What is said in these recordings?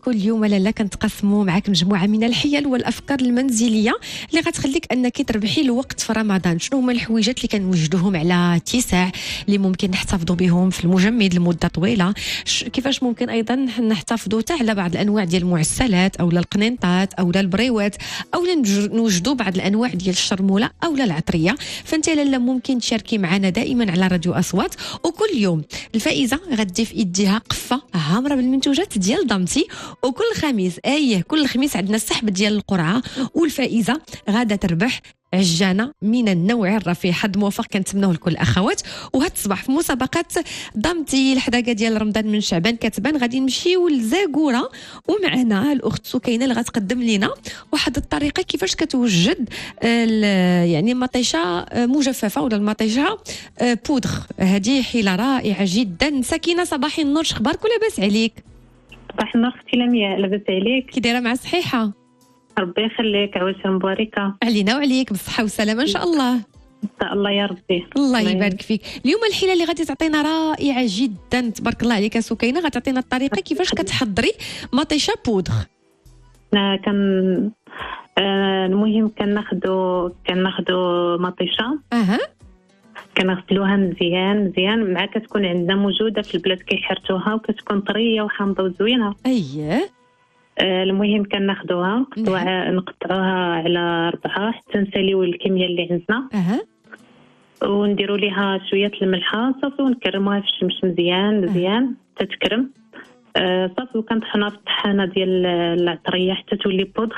كل يوم لاله كنتقاسموا معاك مجموعه من الحيل والافكار المنزليه اللي غتخليك انك تربحي الوقت في رمضان. شنو هما الحويجات اللي كنوجدوهم على اتساع اللي ممكن نحتفظوا بهم في المجمد لمده طويله؟ كيفاش ممكن ايضا نحتفظوا حتى على بعض الانواع ديال المعسلات او القنينطات او البريوات او نوجدوا بعض الانواع ديال الشرموله او العطريه. فانت لاله ممكن تشاركي معنا دائما على راديو اصوات، وكل يوم الفائزه غدي في ايديها قفه عامره بالمنتوجات ديال ضمتي. وكل خميس كل خميس عندنا السحب ديال القرعه، والفائزه غاده تربح عجانه من النوع الرفيع. حد موفق كنتمنوه لكل الاخوات. وهذا الصباح في مسابقه ضمتي الحداقه ديال رمضان من شعبان كتبان غادي نمشيو لزاكوره، ومعنا الاخت سكينه اللي غتقدم لنا واحد الطريقه كيفاش كتوجد يعني مطيشه مجففه ولا المطيشه بودغ. هذه حيله رائعه جدا. سكينه صباح النور، شخبارك ولاباس عليك؟ صباح النور اختي لمياء، لاباس عليك؟ كي دايره مع الصحيحه؟ ربي يخليك، عواشر مباركه علينا وعليك بالصحه والسلامه ان شاء الله. ان شاء الله يا ربي. الله يبارك فيك. اليوم الحيله اللي غادي تعطينا رائعه جدا، تبارك الله عليك سكينه. غتعطينا الطريقه كيفاش كتحضري مطيشه بودغ. المهم كناخذوا مطيشه، كنغسلوها مزيان مع كتكون عندنا موجوده في البلاد كيحرتوها وكتكون طريه وحامضه وزوينه. المهم كناخذوها نقطعوها على 4 حتى نساليو الكميه اللي عندنا. ونديروا ليها شويه الملحه صافي، ونكرموها في الشمس مزيان تتكرم صافي. وكنطحنوها في الطحانه ديال العطريه حتى تولي بودغ.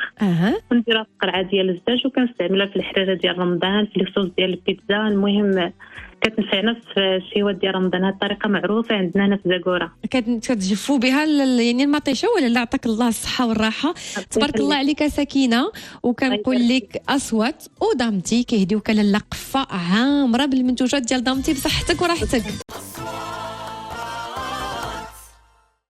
ونديرها في قرعه ديال الزاج، وكنستعملها في الحريره ديال رمضان، في الصوص ديال البيتزا. المهم كتنفعنا في الشيوات ديال رمضان. هذه الطريقه معروفه عندنا هنا في زاكوره. كتجفوا بها يعني المطيشه ولا لا؟ عطاك الله الصحه والراحه. تبارك الله عليك سكينه. وكنقول لك اصوات وضمتي كيهديوك لاله قفه عامره بالمنتوجات ديال ضمتي بصحتك وراحتك.